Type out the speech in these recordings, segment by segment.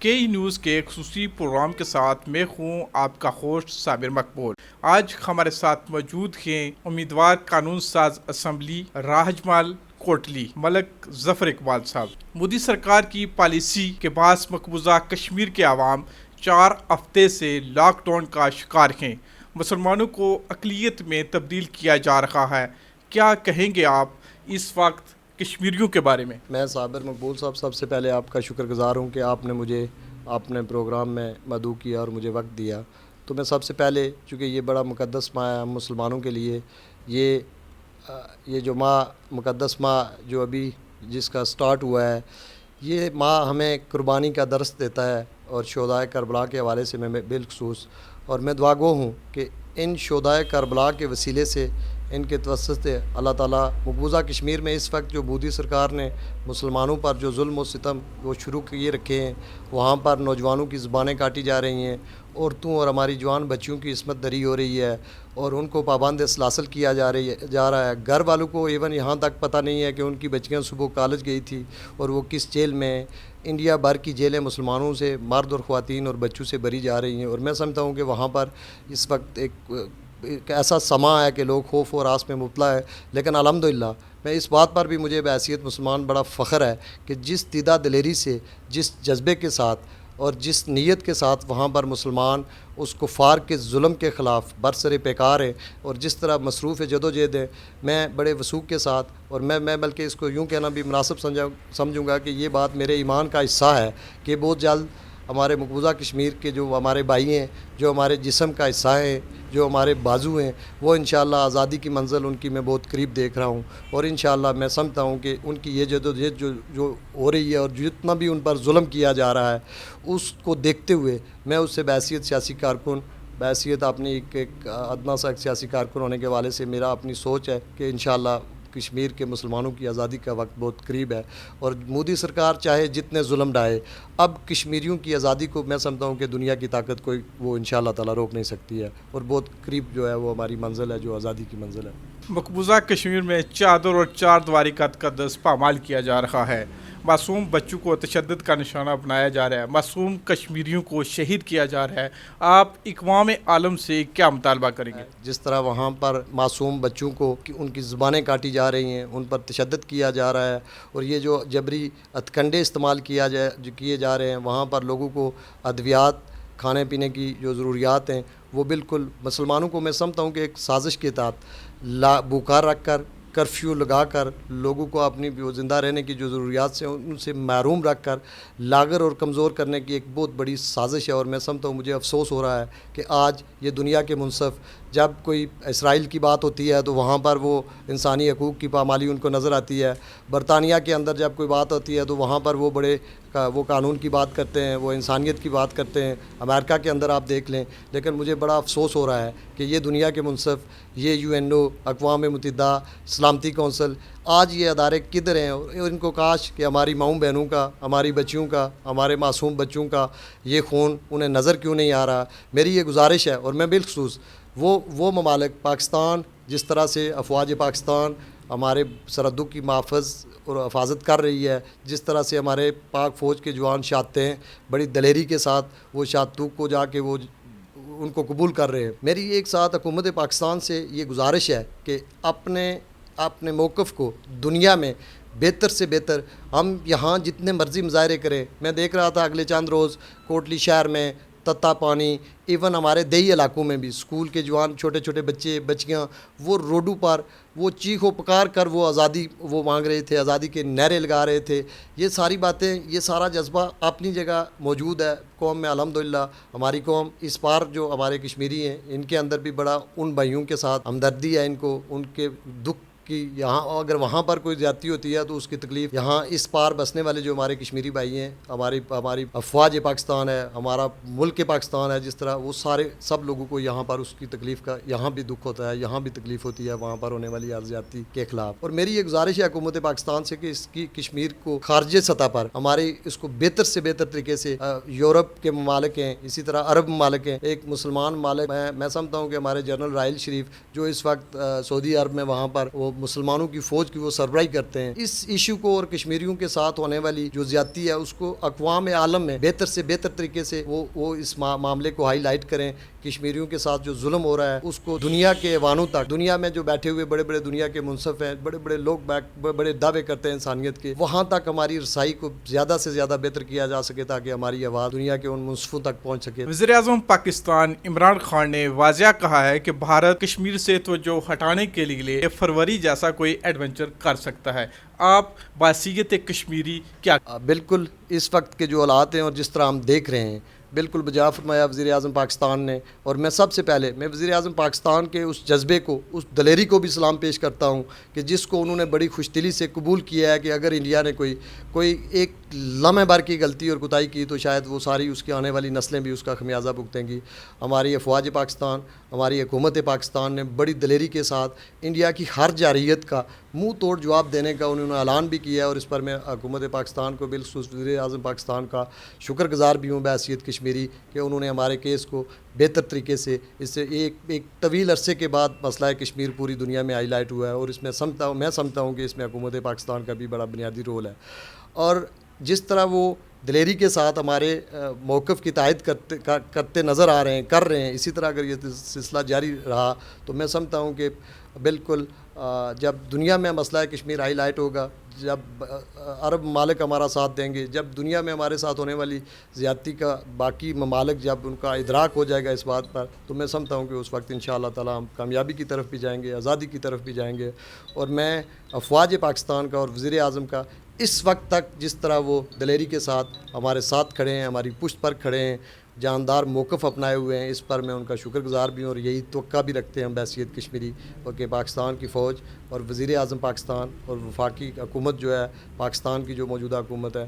کے نیوز کے خصوصی پروگرام کے ساتھ میں ہوں آپ کا ہوسٹ صابر مقبول۔ آج ہمارے ساتھ موجود ہیں امیدوار قانون ساز اسمبلی راہجمال کوٹلی ملک ظفر اقبال صاحب۔ مودی سرکار کی پالیسی کے باعث مقبوضہ کشمیر کے عوام 4 ہفتے سے لاک ڈاؤن کا شکار ہیں۔ مسلمانوں کو اقلیت میں تبدیل کیا جا رہا ہے۔ کیا کہیں گے آپ اس وقت کشمیریوں کے بارے میں؟ میں صابر مقبول صاحب سب سے پہلے آپ کا شکر گزار ہوں کہ آپ نے مجھے اپنے پروگرام میں مدعو کیا اور مجھے وقت دیا۔ تو میں سب سے پہلے، چونکہ یہ بڑا مقدس ماہ ہے ہم مسلمانوں کے لیے، یہ جو ماہ مقدس ماہ جو ابھی جس کا سٹارٹ ہوا ہے، یہ ماہ ہمیں قربانی کا درس دیتا ہے، اور شہدائے کربلا کے حوالے سے میں بالخصوص، اور میں دعا گو ہوں کہ ان شہدائے کربلا کے وسیلے سے، ان کے توسط سے اللہ تعالیٰ مقبوضہ کشمیر میں اس وقت جو مودی سرکار نے مسلمانوں پر جو ظلم و ستم وہ شروع کیے رکھے ہیں، وہاں پر نوجوانوں کی زبانیں کاٹی جا رہی ہیں، عورتوں اور ہماری جوان بچیوں کی عصمت دری ہو رہی ہے، اور ان کو پابند سلاسل کیا جا رہا ہے۔ گھر والوں کو ایون یہاں تک پتہ نہیں ہے کہ ان کی بچیاں صبح کالج گئی تھی اور وہ کس جیل میں ہیں۔ انڈیا بھر کی جیلیں مسلمانوں سے، مرد اور خواتین اور بچوں سے بھری جا رہی ہیں، اور میں سمجھتا ہوں کہ وہاں پر اس وقت ایک ایسا سما ہے کہ لوگ خوف و ہراس میں مبتلا ہے۔ لیکن الحمدللہ میں اس بات پر بھی مجھے بحیثیت مسلمان بڑا فخر ہے کہ جس دیدہ دلیری سے، جس جذبے کے ساتھ اور جس نیت کے ساتھ وہاں پر مسلمان اس کفار کے ظلم کے خلاف برسر پیکار ہیں، اور جس طرح مصروف جدوجہد ہیں، میں بڑے وثوق کے ساتھ، اور میں بلکہ اس کو یوں کہنا بھی مناسب سمجھوں گا کہ یہ بات میرے ایمان کا حصہ ہے کہ بہت جلد ہمارے مقبوضہ کشمیر کے جو ہمارے بھائی ہیں، جو ہمارے جسم کا حصہ ہیں، جو ہمارے بازو ہیں، وہ انشاءاللہ آزادی کی منزل ان کی میں بہت قریب دیکھ رہا ہوں، اور انشاءاللہ میں سمجھتا ہوں کہ ان کی یہ جدوجہد جو ہو رہی ہے، اور جتنا بھی ان پر ظلم کیا جا رہا ہے، اس کو دیکھتے ہوئے میں اس سے بحیثیت سیاسی کارکن، بحیثیت اپنی ایک ادنا سا سیاسی کارکن ہونے کے حوالے سے میرا اپنی سوچ ہے کہ انشاءاللہ کشمیر کے مسلمانوں کی آزادی کا وقت بہت قریب ہے، اور مودی سرکار چاہے جتنے ظلم ڈھائے، اب کشمیریوں کی آزادی کو میں سمجھتا ہوں کہ دنیا کی طاقت کوئی وہ انشاءاللہ تعالیٰ روک نہیں سکتی ہے، اور بہت قریب جو ہے وہ ہماری منزل ہے، جو آزادی کی منزل ہے۔ مقبوضہ کشمیر میں چادر اور چار دیواری کا تقدس پامال کیا جا رہا ہے۔ معصوم بچوں کو تشدد کا نشانہ بنایا جا رہا ہے۔ معصوم کشمیریوں کو شہید کیا جا رہا ہے۔ آپ اقوام عالم سے کیا مطالبہ کریں گے؟ جس طرح وہاں پر معصوم بچوں کو ان کی زبانیں کاٹی جا رہی ہیں، ان پر تشدد کیا جا رہا ہے، اور یہ جو جبری ہتھکنڈے استعمال کیے جا رہے ہیں، وہاں پر لوگوں کو ادویات، کھانے پینے کی جو ضروریات ہیں، وہ بالکل مسلمانوں کو میں سمجھتا ہوں کہ ایک سازش کے تحت بھوکا رکھ کر، کرفیو لگا کر، لوگوں کو اپنی زندہ رہنے کی جو ضروریات سے ان سے محروم رکھ کر لاغر اور کمزور کرنے کی ایک بہت بڑی سازش ہے، اور میں سمجھتا ہوں، مجھے افسوس ہو رہا ہے کہ آج یہ دنیا کے منصف، جب کوئی اسرائیل کی بات ہوتی ہے تو وہاں پر وہ انسانی حقوق کی پامالی ان کو نظر آتی ہے، برطانیہ کے اندر جب کوئی بات ہوتی ہے تو وہاں پر وہ قانون کی بات کرتے ہیں، وہ انسانیت کی بات کرتے ہیں۔ امریکہ کے اندر آپ دیکھ لیں، لیکن مجھے بڑا افسوس ہو رہا ہے کہ یہ دنیا کے منصف، یہ UNO، اقوام متحدہ سلامتی کونسل، آج یہ ادارے کدھر ہیں؟ اور ان کو کاش کہ ہماری ماؤں بہنوں کا، ہماری بچیوں کا، ہمارے معصوم بچوں کا یہ خون انہیں نظر کیوں نہیں آ رہا؟ میری یہ گزارش ہے، اور میں بالخصوص وہ ممالک، پاکستان جس طرح سے افواج پاکستان ہمارے سرحدوں کی محافظ اور حفاظت کر رہی ہے، جس طرح سے ہمارے پاک فوج کے جوان شاتے ہیں، بڑی دلیری کے ساتھ وہ شاتوں کو جا کے وہ ان کو قبول کر رہے ہیں۔ میری ایک ساتھ حکومت پاکستان سے یہ گزارش ہے کہ اپنے موقف کو دنیا میں بہتر سے بہتر، ہم یہاں جتنے مرضی مظاہرے کریں، میں دیکھ رہا تھا اگلے چند روز کوٹلی شہر میں تتا پانی، ایون ہمارے دیہی علاقوں میں بھی اسکول کے جوان، چھوٹے چھوٹے بچے بچیاں، وہ روڈوں پر وہ چیخ و پکار کر وہ آزادی وہ مانگ رہے تھے، آزادی کے نعرے لگا رہے تھے۔ یہ ساری باتیں، یہ سارا جذبہ اپنی جگہ موجود ہے قوم میں، الحمدللہ ہماری قوم اس بار جو ہمارے کشمیری ہیں، ان کے اندر بھی بڑا ان بھائیوں کے ساتھ ہمدردی ہے، ان کو ان کے دکھ کہ یہاں اگر وہاں پر کوئی زیادتی ہوتی ہے تو اس کی تکلیف یہاں اس پار بسنے والے جو ہمارے کشمیری بھائی ہیں، ہماری افواج پاکستان ہے، ہمارا ملک پاکستان ہے، جس طرح وہ سب لوگوں کو یہاں پر اس کی تکلیف کا یہاں بھی دکھ ہوتا ہے، یہاں بھی تکلیف ہوتی ہے وہاں پر ہونے والی زیادتی کے خلاف۔ اور میری یہ گزارش ہے حکومت پاکستان سے کہ اس کی کشمیر کو خارجی سطح پر ہماری اس کو بہتر سے بہتر طریقے سے، یورپ کے ممالک ہیں، اسی طرح عرب ممالک ہیں، ایک مسلمان ممالک، میں سمجھتا ہوں کہ ہمارے جنرل راحیل شریف جو اس وقت سعودی عرب میں وہاں پر وہ مسلمانوں کی فوج کی وہ سربراہی کرتے ہیں. اس ایشو کو اور کشمیریوں کے ساتھ ہونے والی جو زیادتی ہے اس کو اقوام عالم میں بہتر سے بہتر طریقے سے وہ اس معاملے کو ہائی لائٹ کریں. کشمیریوں کے ساتھ جو ظلم ہو رہا ہے اس کو دنیا کے ایوانوں تک, دنیا میں جو بیٹھے ہوئے بڑے بڑے دنیا کے منصف ہیں, بڑے بڑے لوگ بڑے دعوے کرتے ہیں انسانیت کے, وہاں تک ہماری رسائی کو زیادہ سے زیادہ بہتر کیا جا سکے تاکہ ہماری آواز دنیا کے ان منصفوں تک پہنچ سکے. وزیر اعظم پاکستان عمران خان نے واضح کہا ہے کہ بھارت کشمیر سے توجہ ہٹانے کے لیے فروری جیسا کوئی ایڈونچر کر سکتا ہے. آپ بحیثیت کشمیری کیا؟ بالکل اس وقت کے جو حالات ہیں اور جس طرح ہم دیکھ رہے ہیں, بالکل بجا فرمایا وزیر اعظم پاکستان نے. اور میں سب سے پہلے وزیر اعظم پاکستان کے اس جذبے کو, اس دلیری کو بھی سلام پیش کرتا ہوں کہ جس کو انہوں نے بڑی خوش دلی سے قبول کیا ہے کہ اگر انڈیا نے کوئی ایک لمحے بھر کی غلطی اور کوتاہی کی تو شاید وہ ساری اس کی آنے والی نسلیں بھی اس کا خمیازہ بھگتیں گی. ہماری افواج پاکستان, ہماری حکومت پاکستان نے بڑی دلیری کے ساتھ انڈیا کی ہر جارحیت کا منہ توڑ جواب دینے کا انہوں نے اعلان بھی کیا ہے, اور اس پر میں حکومت پاکستان کو بالخصوص وزیر اعظم پاکستان کا شکر گزار بھی ہوں بحیثیت کشمیری کہ انہوں نے ہمارے کیس کو بہتر طریقے سے, اس سے ایک طویل عرصے کے بعد مسئلہ کشمیر پوری دنیا میں ہائی لائٹ ہوا ہے, اور اس میں میں سمجھتا ہوں کہ اس میں حکومت پاکستان کا بھی بڑا بنیادی رول ہے. اور جس طرح وہ دلیری کے ساتھ ہمارے موقف کی تائید کرتے نظر آ رہے ہیں, کر رہے ہیں, اسی طرح اگر یہ سلسلہ جاری رہا تو میں سمجھتا ہوں کہ بالکل جب دنیا میں مسئلہ کشمیر ہائی لائٹ ہوگا, جب عرب ممالک ہمارا ساتھ دیں گے, جب دنیا میں ہمارے ساتھ ہونے والی زیادتی کا باقی ممالک جب ان کا ادراک ہو جائے گا اس بات پر, تو میں سمجھتا ہوں کہ اس وقت انشاءاللہ تعالی ہم کامیابی کی طرف بھی جائیں گے, آزادی کی طرف بھی جائیں گے. اور میں افواج پاکستان کا اور وزیر اعظم کا اس وقت تک جس طرح وہ دلیری کے ساتھ ہمارے ساتھ کھڑے ہیں, ہماری پشت پر کھڑے ہیں, جاندار موقف اپنائے ہوئے ہیں, اس پر میں ان کا شکر گزار بھی ہوں. اور یہی توقع بھی رکھتے ہیں ہم بحیثیت کشمیری اور کہ پاکستان کی فوج اور وزیر اعظم پاکستان اور وفاقی حکومت جو ہے پاکستان کی, جو موجودہ حکومت ہے,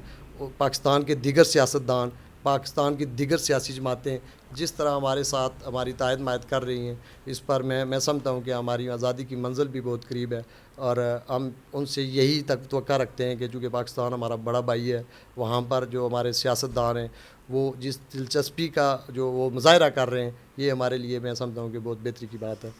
پاکستان کے دیگر سیاستدان, پاکستان کی دیگر سیاسی جماعتیں جس طرح ہمارے ساتھ ہماری تائید مائد کر رہی ہیں, اس پر میں سمجھتا ہوں کہ ہماری آزادی کی منزل بھی بہت قریب ہے. اور ہم ان سے یہی تک توقع رکھتے ہیں کہ چونکہ پاکستان ہمارا بڑا بھائی ہے, وہاں پر جو ہمارے سیاستدان ہیں وہ جس دلچسپی کا جو وہ مظاہرہ کر رہے ہیں, یہ ہمارے لیے میں سمجھتا ہوں کہ بہت بہتری کی بات ہے.